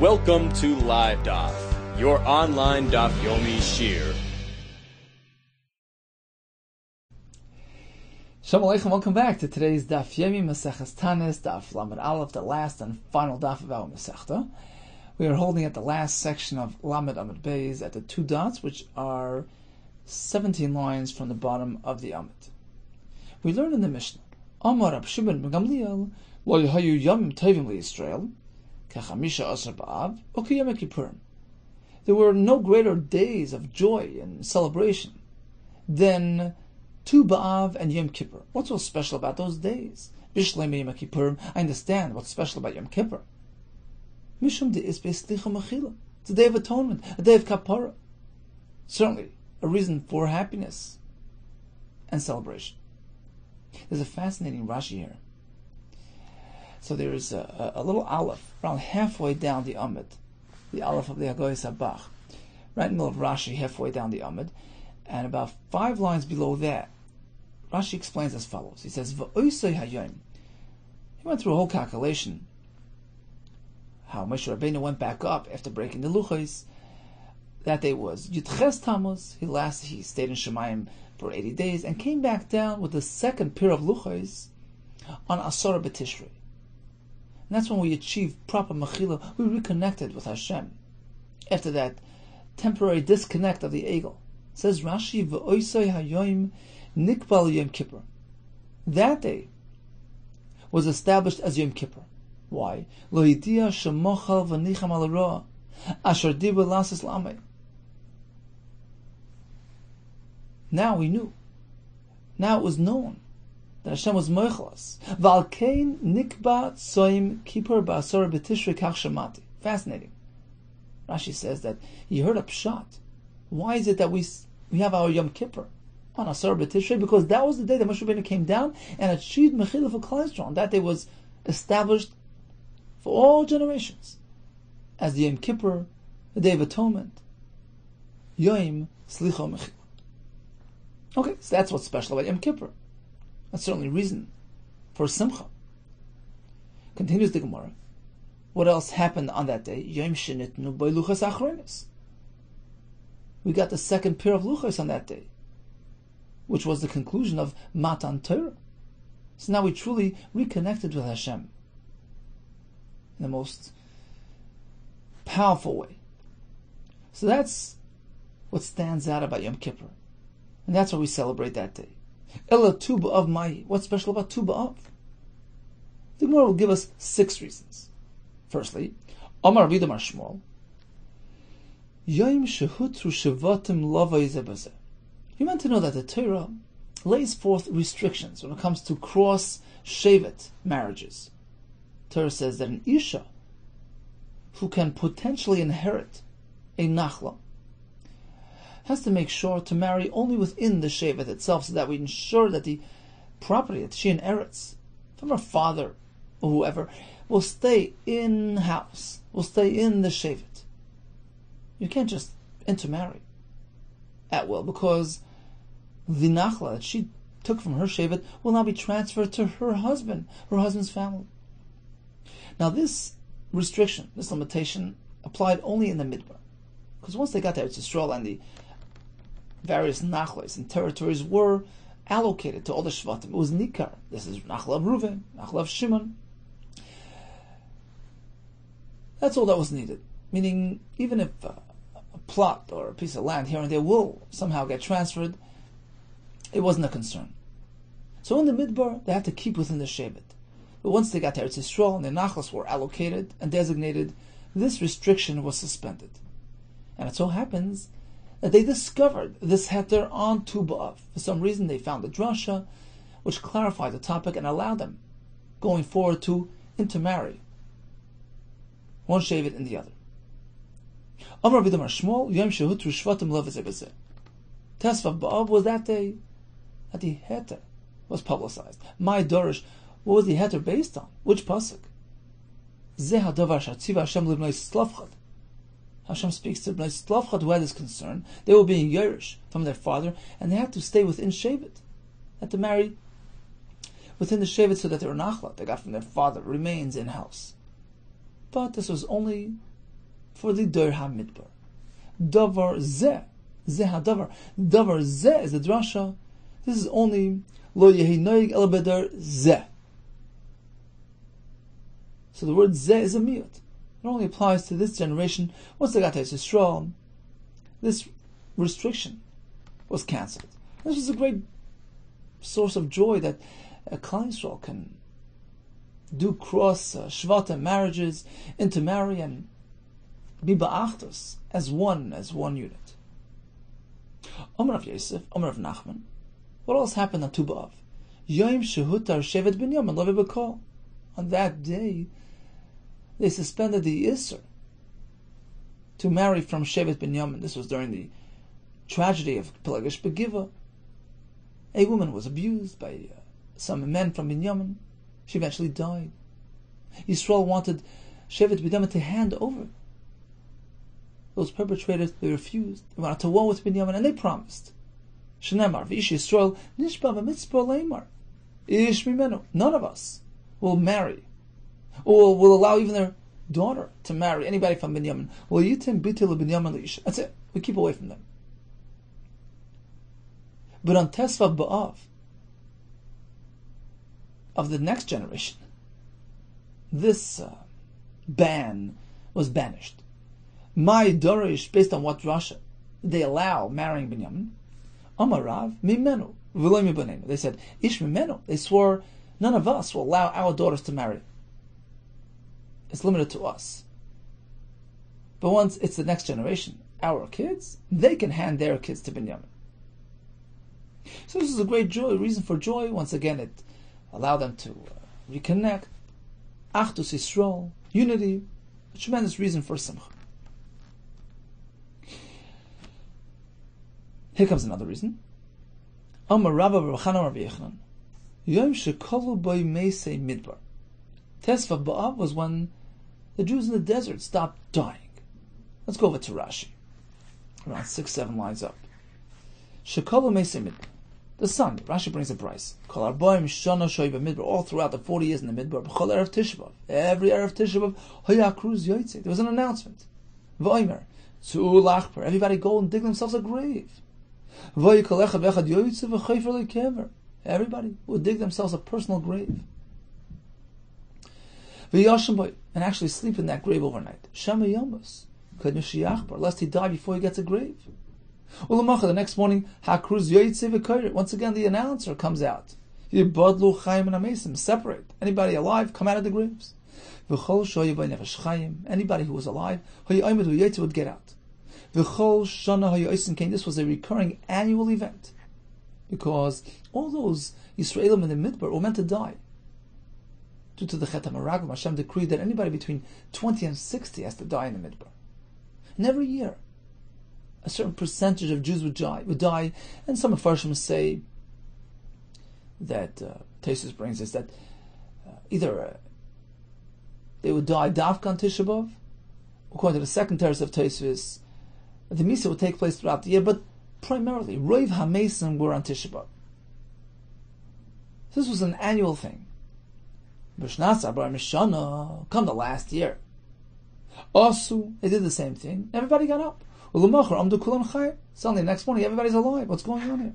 Welcome to Live Daf, your online Daf Yomi Shir. Shalom Aleichem, welcome back to today's Daf Yomi Maseches Taanis, Daf Lamed Aleph, the last and final Daf of our Masechta. We are holding at the last section of Lamed Amud Beis at the two dots, which are 17 lines from the bottom of the Amud. We learn in the Mishnah, Amar Rab Shimon ben Gamliel, Lo Yahayu Yomim Tovim LiYisrael, Kechamisha Asar B'Av, Ukiyom Kippurim. There were no greater days of joy and celebration than Tu B'Av and Yom Kippur. What's so special about those days? Bishlei Yom Kippurim. I understand what's special about Yom Kippur. Mishum de'is be'slicha mechila. It's a day of atonement, a day of kapara. Certainly, a reason for happiness and celebration. There's a fascinating Rashi here. So there is a little aleph around halfway down the Amud, the aleph of the Hagoy Sabach, right in the middle of Rashi, halfway down the Amud, and about 5 lines below that, Rashi explains as follows. He says, "V'oisei hayom." He went through a whole calculation how Moshe Rabbeinu went back up after breaking the luchos. That day was Yudches Tammuz. He stayed in Shemayim for 80 days and came back down with the second pair of luchos on Asara B'Tishrei. And that's when we achieved proper mechila. We reconnected with Hashem after that temporary disconnect of the Egel. Says Rashi, "V'oisei hayom nikbal Yom Kippur." That day was established as Yom Kippur. Why? Lo hidia shemochal v'nicham al hara asher dibur lasis l'amei. Now we knew. Now it was known that Hashem was moichelas. V'al kein nikba tzoim kippur ba'asor b'tishrei kach shemati. Fascinating. Rashi says that he heard a pshat. Why is it that we have our Yom Kippur on Asar B'Tishrei? Because that was the day that Moshe Rabbeinu came down and achieved Mechila for Klal Yisrael. That day was established for all generations as the Yom Kippur, the Day of Atonement, Yom Slicha Mechila. Okay, so that's what's special about Yom Kippur. That's certainly reason for Simcha. Continues the Gemara. What else happened on that day? Yom Shenitnu B'Luchas Achronis. We got the second pair of luchos on that day, which was the conclusion of Matan Torah. So now we truly reconnected with Hashem in the most powerful way. So that's what stands out about Yom Kippur. And that's why we celebrate that day. Ella Tu B'Av Mai. What's special about Tu B'Av? The Gemara will give us 6 reasons. Firstly, Amar Rabbi Yehuda Shmuel, Yom Shehutru Shevatim Lavai Zebazeh. You meant to know that the Torah lays forth restrictions when it comes to cross-shevet marriages. Torah says that an Isha who can potentially inherit a Nachla has to make sure to marry only within the shevet itself, so that we ensure that the property that she inherits from her father or whoever will stay in-house, will stay in the shevet. You can't just intermarry at will, because the nachla that she took from her shevet will now be transferred to her husband's family. Now this restriction, this limitation, applied only in the Midbar, because once they got to Eretz Yisrael and the various nachlas and territories were allocated to all the shvatim, it was nikar. This is nachla of Reuven, nachla of Shimon. That's all that was needed. Meaning, even if a plot or a piece of land here and there will somehow get transferred, it wasn't a concern. So in the Midbar, they had to keep within the shevet. But once they got to Eretz Yisrael and the nachlas were allocated and designated, this restriction was suspended. And it so happens that they discovered this heter on Tu B'Av. For some reason, they found a drasha which clarified the topic and allowed them, going forward, to intermarry one shevet in the other. Amar Rabbi Yehuda Shmuel, Yom Shehutru Shvatim Lavai Zebazeh. Tesvav B'Av was that day that the heter was publicized. My Dorish, what was the heter based on? Which pasuk? Zeh hadavar shatziva Hashem libnei Slavchad. Hashem speaks to Bnei Slavchad who had this concern. They were being Yerush from their father, and they had to stay within Shevet. Had to marry within the Shevet so that their nachla they got from their father remains in-house. But this was only for the Dor HaMidbar. Davar Zeh hadavar. Davar Zeh is the drasha. This is only lo yehi noig el bedar Zeh. So the word Zeh is a miyut. It only applies to this generation. Once they got to Yisrael, this restriction was cancelled. This was a great source of joy that Klal Yisrael can do cross shvata marriages, intermarry, and be ba'achtos as one unit. Omer of Yosef, Omer of Nachman. What else happened on Tu B'Av? Yom shehutar shevet binyamin lo b'kol. On that day, they suspended the Isser to marry from Shevet Binyamin. This was during the tragedy of Pelagish Begiva. A woman was abused by some men from Binyamin. She eventually died. Yisrael wanted Shevet Binyamin to hand over those perpetrators. They refused. They wanted to war with Binyamin, and they promised. Shnemar v'ish Yisrael nishba v'mitzvah leimar ish mimenu. None of us will marry, or will allow even their daughter to marry anybody from Binyamin. That's it. We keep away from them. But on Tesvav B'Av of the next generation, this ban was banished. My Dorish, based on what Rasha they allow marrying Binyamin. Amarav mimenu v'lo mibanenu. They said ish mimenu. They swore none of us will allow our daughters to marry. It's limited to us. But once it's the next generation, our kids, they can hand their kids to Binyamin. So this is a great joy, reason for joy. Once again, it allowed them to reconnect. Achdus Yisrael, unity, a tremendous reason for simcha. Here comes another reason. Amar Rabba B'Chana Rabbi Yechanan. Yom shekolu boi meisei midbar. Tesvav B'Av was when the Jews in the desert stopped dying. Let's go over to Rashi. Around 6-7 lines up. Shekolu meisei midbar. The sun. Rashi brings a price. Kol arbaim shana shoy b'midbar. All throughout the 40 years in the midbar. B'chol erev Tisha B'Av. Every erev Tisha B'Av. Hoyakruz yoytze. There was an announcement. V'oimer. Tzu'u lachper. Everybody go and dig themselves a grave. V'yikol echad v'echad yoytze v'chayfer le'kever. Everybody would dig themselves a personal grave. And actually sleep in that grave overnight. Shema Yomus, lest he die before he gets a grave. The next morning, once again the announcer comes out. Separate. Anybody alive, come out of the graves. Anybody who was alive, would get out. This was a recurring annual event. Because all those Yisraelim in the Midbar were meant to die. Due to the Chet HaMaraglim, Hashem decreed that anybody between 20 and 60 has to die in the Midbar. And every year, a certain percentage of Jews would die. And some Mefarshim say that, Taisus brings this, that either they would die Davkan Tisha B'Av, according to the second terrace of Taisus, the Misa would take place throughout the year, but primarily, Roiv HaMesim were on Tisha B'Av. This was an annual thing. B'Shnasa Bar Mishana, come the last year. Asu, they did the same thing. Everybody got up. Ulamachar Amdu Kulam Chayim. Suddenly, the next morning, everybody's alive. What's going on here?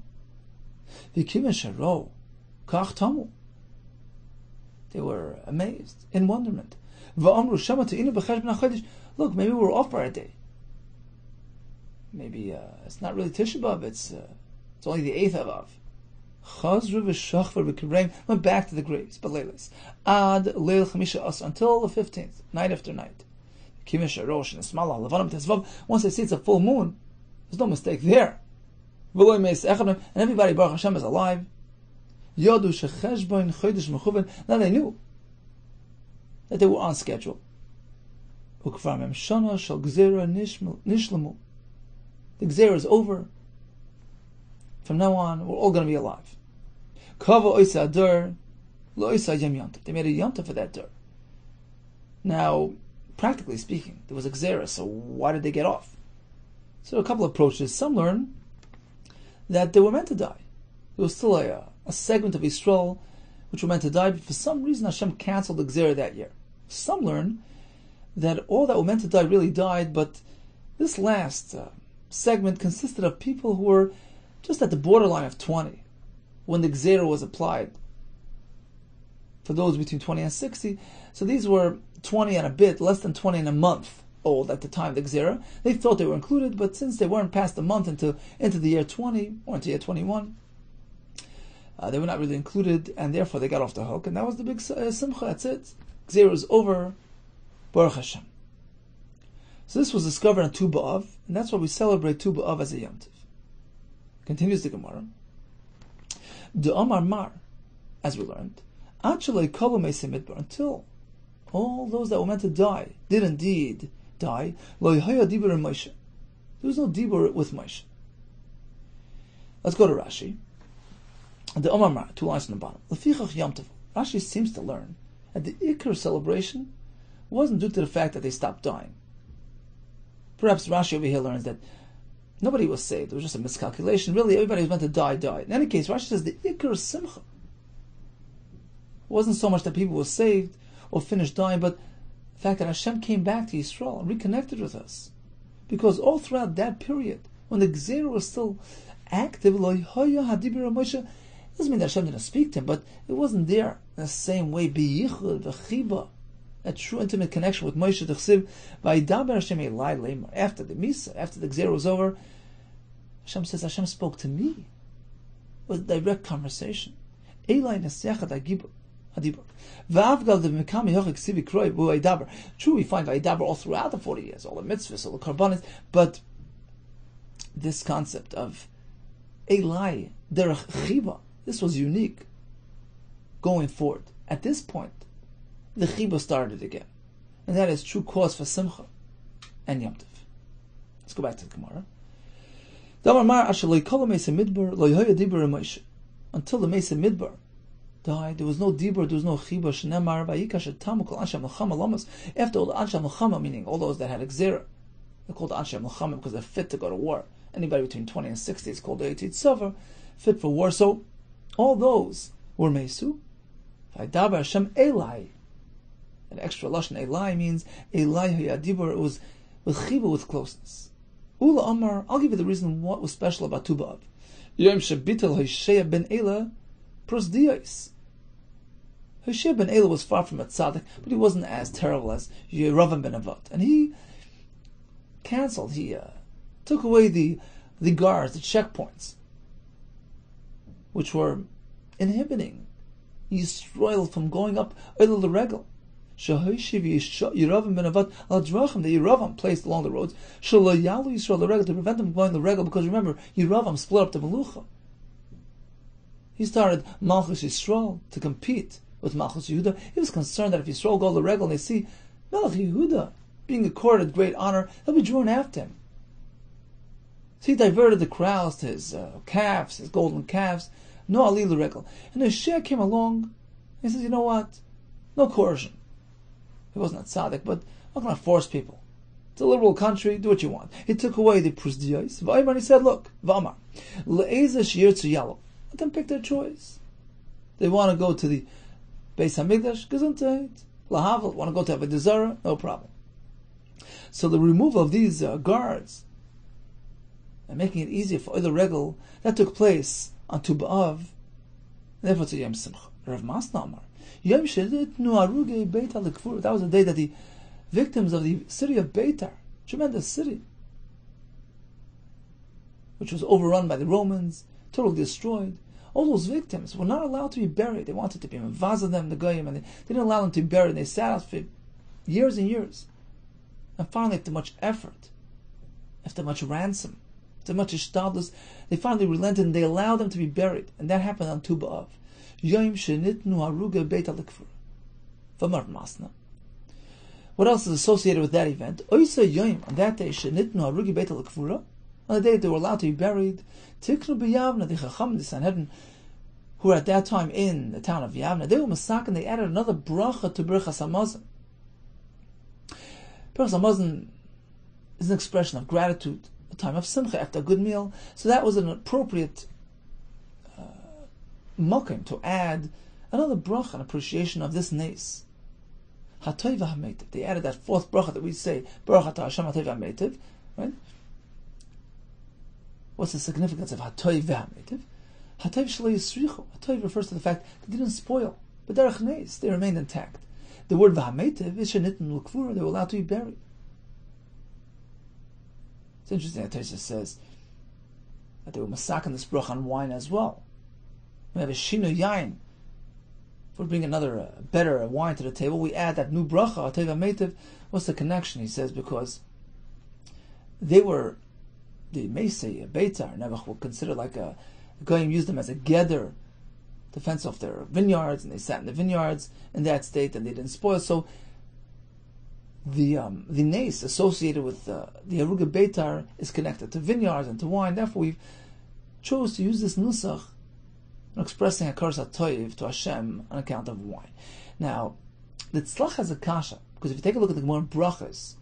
V'kim Sharo, Kach Tamu. They were amazed, in wonderment. V'amru Shama Te'inu B'Chesh B'Na Chodesh. Look, maybe we're off by a day. Maybe it's not really Tisha B'Av, it's only the 8th of Av. Chazru v'shachvar v'kireim, went back to the graves, but leilis. Ad leil chamisha as, until the 15th, night after night. Kimish arosh and esmala levanim tesvav. Once they see it's a full moon, there's no mistake there. V'loy meis echadem, and everybody, Baruch Hashem, is alive. Yodu shecheshboin chodesh mechuven. Now they knew that they were on schedule. Ukvar mem shana shal gzera nishlamu. The gzera is over. From now on, we're all going to be alive. Kava oisa adur, lo oisa yom yontav. They made a yontav for that dur. Now, practically speaking, there was a gzera, so why did they get off? So a couple of approaches. Some learn that they were meant to die. There was still a segment of Yisrael which were meant to die, but for some reason Hashem canceled the gzera that year. Some learn that all that were meant to die really died, but this last segment consisted of people who were just at the borderline of 20 when the Gzera was applied. For those between 20 and 60, so these were 20 and a bit, less than 20 and a month old at the time of the Gzera. They thought they were included, but since they weren't past a month into the year 20 or into year 21, they were not really included, and therefore they got off the hook, and that was the big simcha. That's it. Gzera is over. Baruch Hashem. So this was discovered on Tu B'Av, and that's why we celebrate Tu B'Av as a Yom Tov. Continues the Gemara. The Amar Mar, as we learned, until all those that were meant to die did indeed die. There was no dibur with Moshe. Let's go to Rashi. The Amar Mar, 2 lines on the bottom. Rashi seems to learn that the Ikar celebration wasn't due to the fact that they stopped dying. Perhaps Rashi over here learns that nobody was saved. It was just a miscalculation. Really, everybody who was meant to die, died. In any case, Rashi says the Ikar Simcha wasn't so much that people were saved or finished dying, but the fact that Hashem came back to Yisrael and reconnected with us. Because all throughout that period, when the Gzera was still active, doesn't mean that Hashem didn't speak to him, but it wasn't there in the same way. A true intimate connection with Moshe. After the Misa, after the Gzera was over, Hashem says, Hashem spoke to me. It was a direct conversation. True, we find Vayidaber all throughout the 40 years, all the mitzvahs, all the karbanis, but this concept of Eli derech chiba, this was unique going forward. At this point, the chiba started again, and that is true cause for simcha and Yom Tov. Let's go back to the Gemara. Until the Mesa Midbar died, there was no dibur, there was no chiba. Shnemar vayikash tamu kol anshe melchama lamas. After all the anshe melchama, meaning all those that had Gzera, they're called anshe melchama because they're fit to go to war. Anybody between 20 and 60 is called Eitzit Sover, fit for war. So all those were Mesu. Vaydaber Hashem Eli. An extra lashon Eli means Eli hayadibur. It was with chiba, with closeness. Ula Amar. I'll give you the reason what was special about Tu B'Av. Yom shebitel Hoshea ben Ela prosdios. Hoshea ben Ela was far from a tzaddik, but he wasn't as terrible as Yeravam ben Avat, and he cancelled. He took away the guards, the checkpoints, which were inhibiting Yisrael from going up Eil L'Regel. Yeravam ben Avat al drachim, the Yeravam placed along the roads, Shelo Yalu Yisrael L'Regel, to prevent them from going the Regel, because remember, Yeravam split up the Melucha. He started Malchus Yisrael to compete with Malchus Yehuda. He was concerned that if Yisrael go the Regel and they see Melech Yehuda being accorded great honor, they'll be drawn after him. So he diverted the crowds to his calves, his golden calves. No Ali L'Regel. And the Shia came along. He says, you know what? No coercion. He wasn't a tzaddik, but I'm not going to force people. It's a liberal country. Do what you want. He took away the prosdios. And he said, look, V'amar, Le'eza Shir Tzu Yalo. Let them pick their choice. They want to go to the Beis Hamikdash, Gesundheit. Lahavel, want to go to Avodah Zarah, no problem. So the removal of these guards and making it easier for other Regel, that took place on Tu B'Av. Therefore, it's a Yom Simcha. Rav Masna Amar. Yom Sheditnu Arugei Beitar L'Kfur. That was the day that the victims of the city of Beitar, tremendous city, which was overrun by the Romans, totally destroyed. All those victims were not allowed to be buried. They wanted to be mevazah them, the goyim, and they didn't allow them to be buried. They sat out for years and years. And finally, after much effort, after much ransom, after much ishtadlus, they finally relented and they allowed them to be buried. And that happened on Tu B'Av. Yom shenitnu haruga beit al-Kfur. V'amar Masna. What else is associated with that event? Oysa yom, on that day, shenitnu haruga beit al-Kfura. On the day they were allowed to be buried, Tiknu b'Yavna, the Chacham, the Sanhedrin, who were at that time in the town of Yavna, they were masak, and they added another bracha to Birchas Hamazon. Birchas Hamazon is an expression of gratitude, a time of simcha after a good meal. So that was an appropriate mokim to add another bracha, an appreciation of this nes. Hatoiv v'hametiv. They added that fourth bracha that we say, Baruch atah Hashem hatoiv v'hametiv, right? What's the significance of hatoiv v'hametiv? Hatoiv shelo yisrichu. Hatoiv refers to the fact that they didn't spoil, but derech neis, they remained intact. The word v'hametiv is shenitnu l'kvura. They were allowed to be buried. It's interesting that Tosfos says that they were masakin this bracha on wine as well. We have a shinu yain. If we bring another better wine to the table, we add that new bracha, hatoiv v'hametiv. What's the connection? He says because they were, the Meisei, Beitar, Nebuch will consider like a Goyim used them as a gather to fence off their vineyards, and they sat in the vineyards in that state, and they didn't spoil. So the nace associated with the Aruga Beitar is connected to vineyards and to wine. Therefore, we chose to use this nusach in expressing a curse hatoiv to Hashem on account of wine. Now, the tzlach has a kasha, because if you take a look at the Gemara brachas,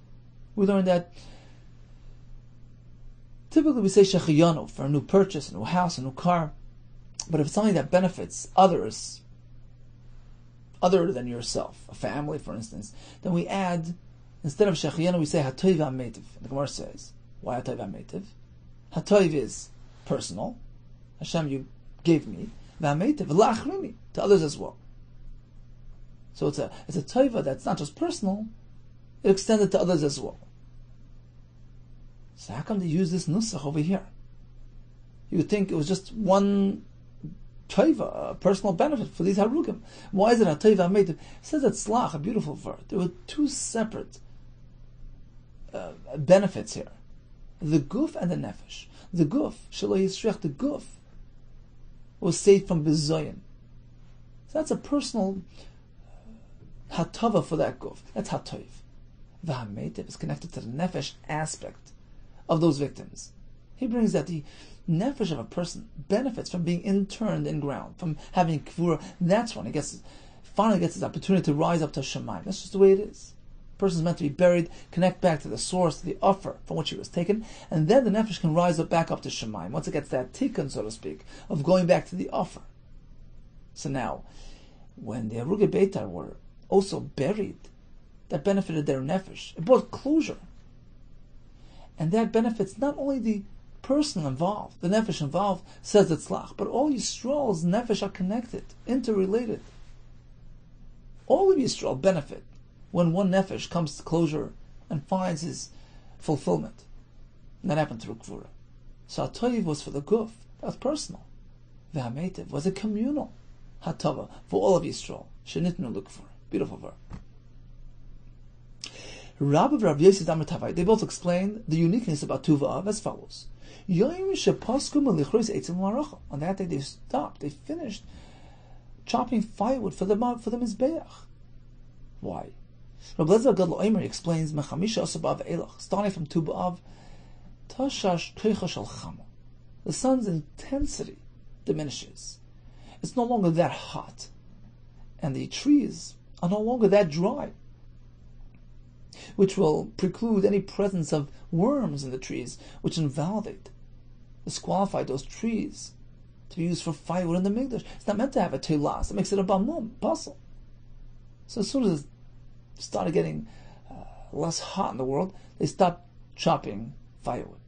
we learn that typically we say shechiyanu for a new purchase, a new house, a new car. But if it's something that benefits others, other than yourself, a family, for instance, then we add, instead of shechiyanu, we say hatoiv v'hametiv. The Gemara says, why hatoiv v'hametiv? Hatoiv is personal. Hashem, you gave me. V'hametiv, v'la'achrini, to others as well. So it's a toiva that's not just personal, it extended to others as well. So how come they use this nusach over here? You would think it was just one toiva, a personal benefit for these harugim. Why is it a toiva made? It says that slach, a beautiful word. There were two separate benefits here: the guf and the nefesh. The guf, shelo yisrech, the guf was saved from bizoyin. So that's a personal hatava for that guf. That's hatoiv. V'hametiv is connected to the nefesh aspect of those victims. He brings that the nefesh of a person benefits from being interned in ground, from having kvura. That's when he finally gets his opportunity to rise up to Shemaim. That's just the way it is. A person is meant to be buried, connect back to the source, to the offer from which he was taken, and then the nefesh can rise up back up to Shemaim once it gets that tikkun, so to speak, of going back to the offer. So now, when the Aruga Beitar were also buried, that benefited their nefesh. It brought closure. And that benefits not only the person involved, the nefesh involved, says the tzlach, but all Yisrael's nefesh are connected, interrelated. All of Yisrael benefit when one nefesh comes to closure and finds his fulfillment. And that happened through Kvura. So Hatoiv was for the guf, that was personal. V'hametiv was a communal Hatava for all of Yisrael. Shenitnu l'Kvura. Beautiful verb. Rabbi and Rabbi Yossi Damar Tavai, they both explain the uniqueness about Tuva'av as follows. On that day they stopped, they finished chopping firewood for the Mizbeach. Why? Rabbi Lezer Gadol Omer explains, starting from Tuva'av, the sun's intensity diminishes. It's no longer that hot, and the trees are no longer that dry, which will preclude any presence of worms in the trees, which invalidate, disqualify those trees to be used for firewood in the Mikdash. It's not meant to have a telas. It makes it a bamum, puzzle. So as soon as it started getting less hot in the world, they stopped chopping firewood.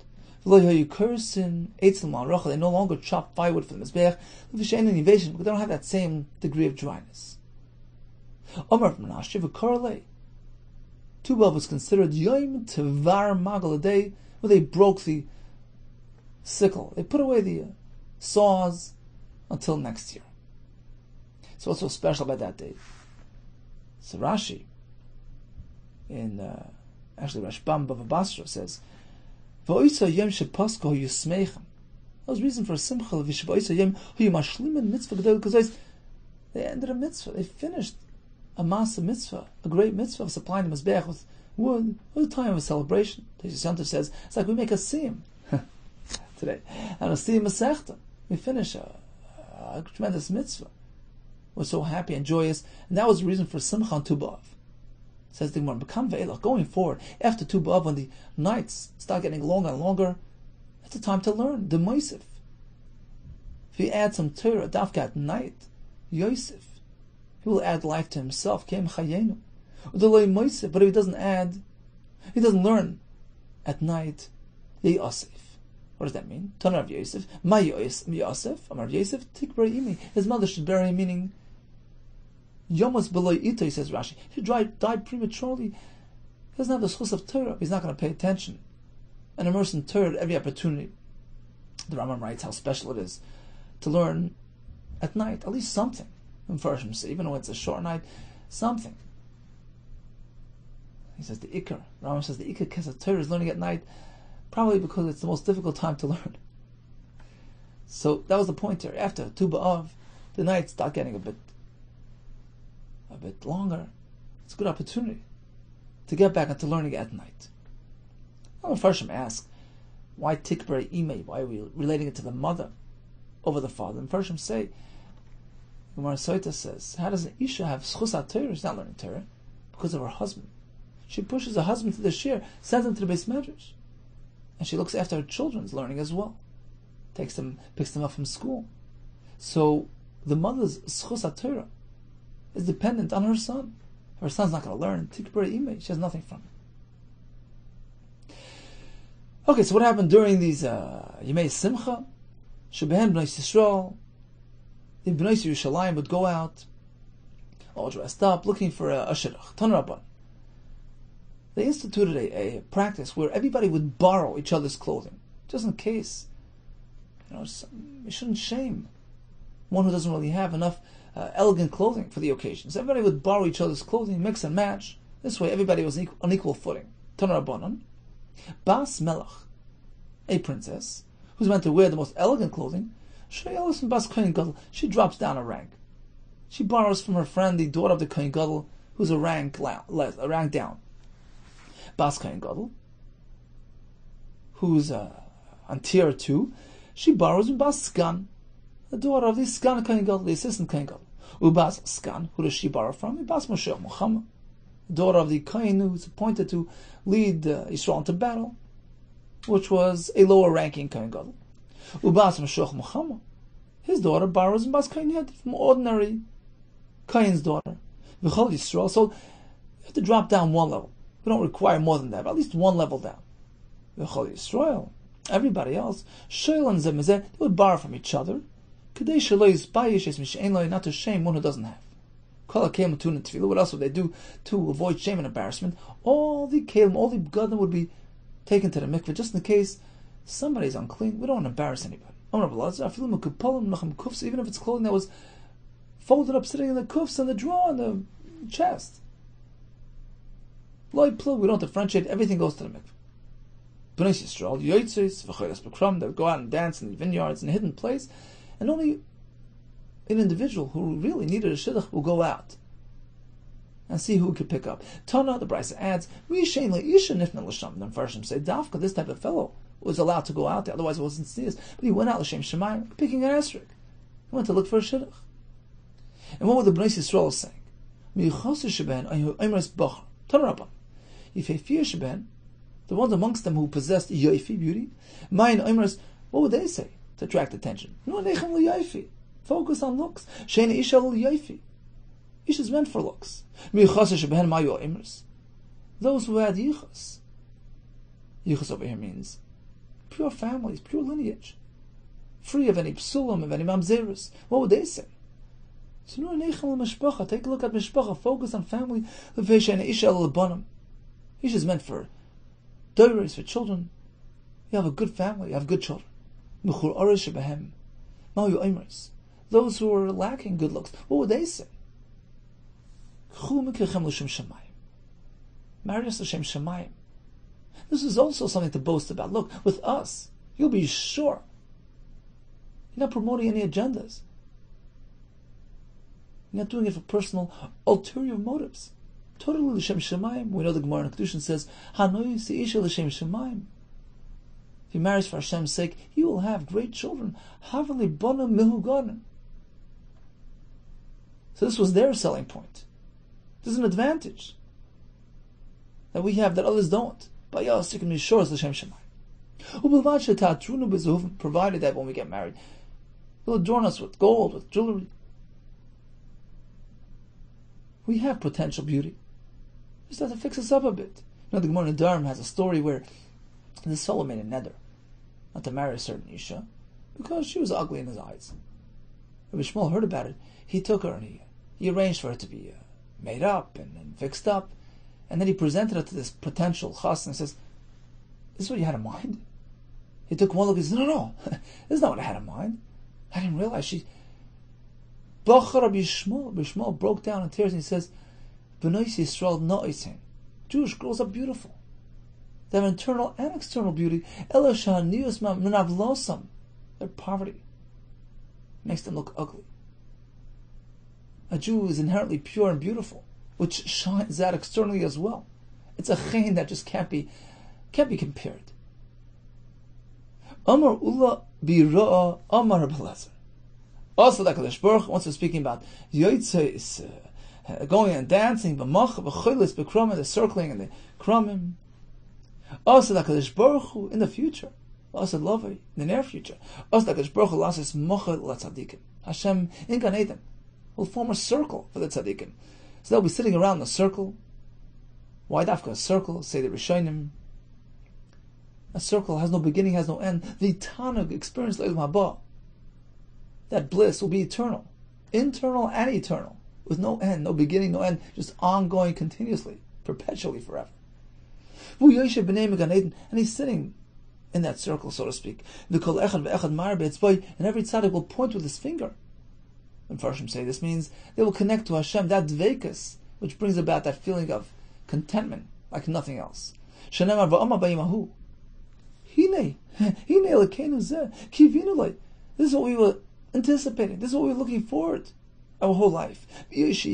They no longer chop firewood for the Mizbeach, because they don't have that same degree of dryness. Omer from Menashe, v'korelei. Tubav was considered Yom Tevar Magal, a day where they broke the sickle. They put away the saws until next year. So what's so special about that day? So Rashi, in actually Rashbam Bava Basra says, V'oisa Yom Shepasko Yusmeichem. That was reason for a simcha. V'oisa Yom Hu Yimashlimen Mitzvah Gedol, because they ended a mitzvah. They finished a masa mitzvah, a great mitzvah of supplying the Mizbeach with wood. It was a time of a celebration. Tesis Yontif says, it's like we make a siyum today. And a siyum masechta. We finish a tremendous mitzvah. We're so happy and joyous. And that was the reason for Simcha on Tu B'Av. Says the Gemara, going forward, after Tu B'Av, when the nights start getting longer and longer, it's a time to learn, the Moisif. If you add some Torah, Dafka at night, Yosef, he will add life to himself. Kem chayenu. But if he doesn't add, he doesn't learn at night, Yosef. What does that mean? Tana Rav Yosef, my Yosef, Amar Yosef, Tikbari Imi. His mother should bury him, meaning Yomas Beloy Ito, says Rashi. He died prematurely. He doesn't have the schus of Torah. He's not going to pay attention and immerse in Torah at every opportunity. The Rambam writes how special it is to learn at night, at least something. Even though it's a short night, something. He says the Iker. Rambam says the Iker Kesef Torah is learning at night, probably because it's the most difficult time to learn. So that was the point there. After Tu B'Av, the nights start getting a bit longer. It's a good opportunity to get back into learning at night. Now, Farshim ask, why Tikbari Ime? Why are we relating it to the mother over the father? And Farshim say, Gemara Soita says, how does an Isha have schus Torah? She's not learning Torah because of her husband. She pushes her husband to the shir, sends him to the Beis Medrash, and she looks after her children's learning as well. Picks them up from school. So the mother's schus Torah is dependent on her son. Her son's not going to learn Tikbari Ime. She has nothing from him. Okay, so what happened during these Yemei Simcha? Shebehen Bnei Yisrael, the Bnei Yerushalayim would go out, all dressed up, looking for a shidduch. Tan Rabban. They instituted a practice where everybody would borrow each other's clothing, just in case. You shouldn't shame one who doesn't really have enough elegant clothing for the occasion. So everybody would borrow each other's clothing, mix and match. This way, everybody was on equal footing. Tan Rabbanan. Bas Melech, a princess, who's meant to wear the most elegant clothing, she drops down a rank. She borrows from her friend, the daughter of the Kohen Gadol, who's a rank down. Bas Kohen Gadol, who's on tier 2, she borrows from Bas Skan, the daughter of the Skan Kohen Gadol, the assistant Kohen Gadol. Ubas Skan, who does she borrow from? Bas Moshe Muhammad, daughter of the Kohen who's appointed to lead Israel into battle, which was a lower ranking Kohen Gadol. Ubas Mashuach Muhammad, his daughter borrows in Bas Kohen Yad from ordinary Kohen's daughter. V'chol Yisrael, so you have to drop down one level. We don't require more than that, but at least one level down. V'chol Yisrael, everybody else, Shoel and Zemezeh, they would borrow from each other. Kadei Shelo Yisbayish Es Mishein Lo, not to shame one who doesn't have. What else would they do to avoid shame and embarrassment? All the kelim, all the gadim would be taken to the mikveh just in case somebody's unclean. We don't want to embarrass anybody. Even if it's clothing that was folded up, sitting in the kufs and the drawer and the chest. We don't differentiate. Everything goes to the mikveh. Bnei Yisrael, they would go out and dance in the vineyards in a hidden place, and only an individual who really needed a shidduch will go out and see who could pick up. Tana, the Brisa adds, then Farshim say, Dafka, this type of fellow was allowed to go out there, otherwise it wasn't serious. But he went out L'Shem Shemayim, picking an esrog. He went to look for a shidduch. And what were the Bnei Yisrael saying? If a fear sheben, the ones amongst them who possessed yoifi, beauty, what would they say to attract attention? Focus on looks. Shein isha yoifi. Isha is meant for looks. Those who had yichus. Yichus over here means pure families, pure lineage, free of any psulim, of any mamzerus. What would they say? So take a look at mishpacha. Focus on family. Isha is meant for doiros, for children. You have a good family. You have good children. Those who are lacking good looks, what would they say? Marry us L'Shem Shemayim. This is also something to boast about. Look, with us, you'll be sure. You're not promoting any agendas. You're not doing it for personal, ulterior motives. Totally L'Shem Shemayim. We know the Gemara in Kedushin says, Hanoi Seisha L'Shem Shemayim. If he marries for Hashem's sake, he will have great children. Havali Bona Mihu Garden. So this was their selling point. This is an advantage that we have that others don't. But yes, you can be sure it's L'Shem Shemayim. Provided that when we get married, he'll adorn us with gold, with jewelry. We have potential beauty. Just have to fix us up a bit. The Gemara in Durham has a story where this fellow made a neder not to marry a certain Isha because she was ugly in his eyes. Rabbi Shmuel heard about it. He took her and he arranged for her to be made up and fixed up. And then he presented her to this potential chas and says, "This is what you had in mind?" He took one look and said, No, this is not what I had in mind. I didn't realize she... Rabbi Shmuel broke down in tears and he says, B'nois Yisrael no'isen. Jewish girls are beautiful. They have internal and external beauty. They're poverty. Makes them look ugly. A Jew is inherently pure and beautiful, which shines out externally as well. It's a chen that just can't be compared. Amar Ula Bira'a Amar B'lezer. Also, the Kadosh Baruch Hu, once we're speaking about Yotzei, going and dancing, B'mach, B'cholis, B'kromim, the circling and the kromim. Also, the Kadosh Baruch Hu in the future. Also, Lovei in the near future. Also, the Kadosh Baruch Hu lasis mochel latzadikim. Hashem in Gan Eden will form a circle for the tzaddikim. So they'll be sitting around the circle. Why dafka a circle? Say the Rishonim. A circle has no beginning, has no end. The Tanug experience Le'il Haba. That bliss will be eternal. Internal and eternal. With no end, no beginning, no end. Just ongoing continuously. Perpetually, forever. And he's sitting in that circle, so to speak. And every tzaddik will point with his finger. And Farshim say this means they will connect to Hashem, that dveikus, which brings about that feeling of contentment, like nothing else. This is what we were anticipating. This is what we were looking forward to our whole life. Says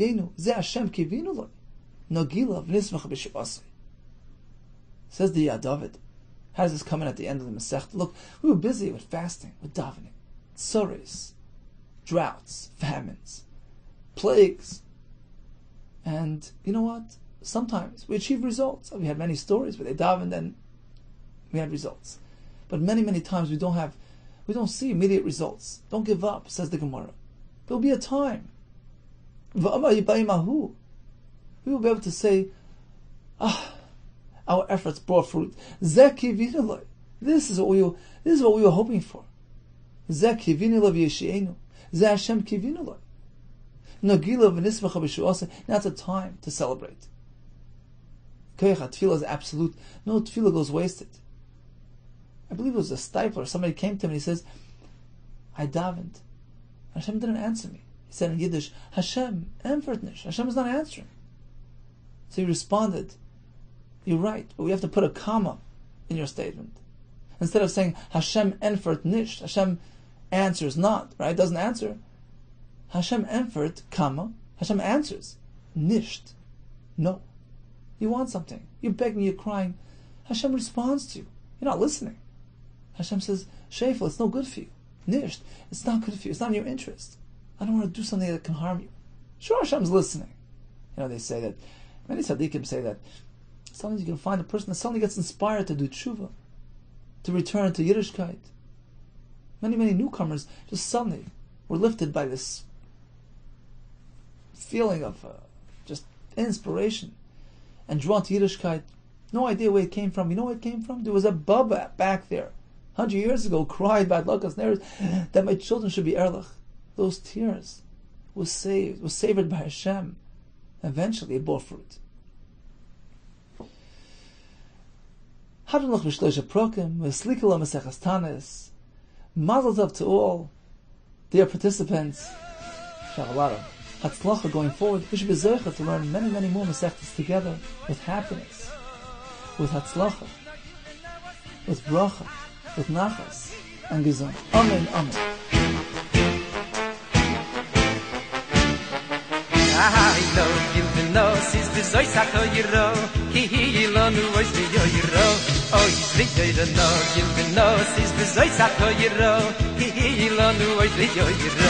the David. How does this come in at the end of the Masechta? Look, we were busy with fasting, with davening, tsuris, droughts, famines, plagues. And you know what? Sometimes we achieve results. We had many stories where they davened and we had results. But many, many times we don't see immediate results. Don't give up, says the Gemara. There will be a time. We will be able to say, our efforts brought fruit. This is what we were hoping for. Now it's a time to celebrate. Tefillah is absolute. No tefillah goes wasted. I believe it was a Stifler. Somebody came to him and he says, I davened. Hashem didn't answer me. He said in Yiddish, Hashem, Emfertnish. Hashem is not answering. So he responded, you're right, but we have to put a comma in your statement. Instead of saying, Hashem Enfert Nish, Hashem answers not, right? Doesn't answer. Hashem Enfert, comma, Hashem answers. Nisht. No. You want something. You're begging, you're crying. Hashem responds to you. You're not listening. Hashem says, Shefel, it's no good for you. Nisht, it's not good for you. It's not in your interest. I don't want to do something that can harm you. Sure, Hashem's listening. They say that, many tzaddikim say that sometimes you can find a person that suddenly gets inspired to do tshuva, to return to Yiddishkeit. Many, many newcomers just suddenly were lifted by this feeling of just inspiration and drawn to Yiddishkeit. No idea where it came from. You know where it came from? There was a Baba back there 100 years ago cried by Lakas Neres that my children should be Erlich. Those tears was savored by Hashem. Eventually it bore fruit. Mazel tov to all dear participants. We have a lot of hatzlacha going forward. We should be zeicha to learn many, many more masechtas together with happiness, with hatzlacha, with bracha, with nachas and gezun. Amen, amen. I know you know sis besoy sato yiro ki lo nu was the yiro oh is the no you know sis besoy sato yiro ki lo nu was the yiro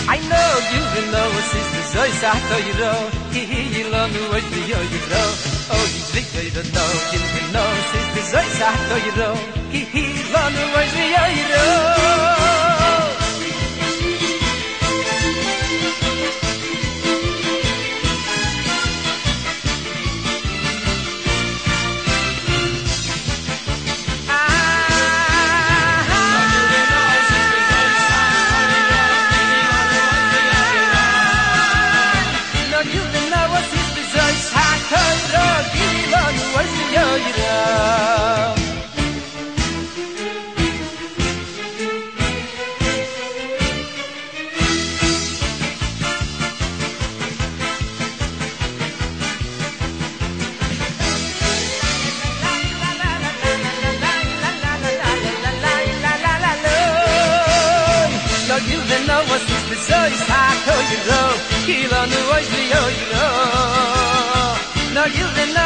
I know you know sis besoy sato yiro ki lo nu was the yiro oh is the no you know sis besoy sato yiro ki lo nu was the yiro no,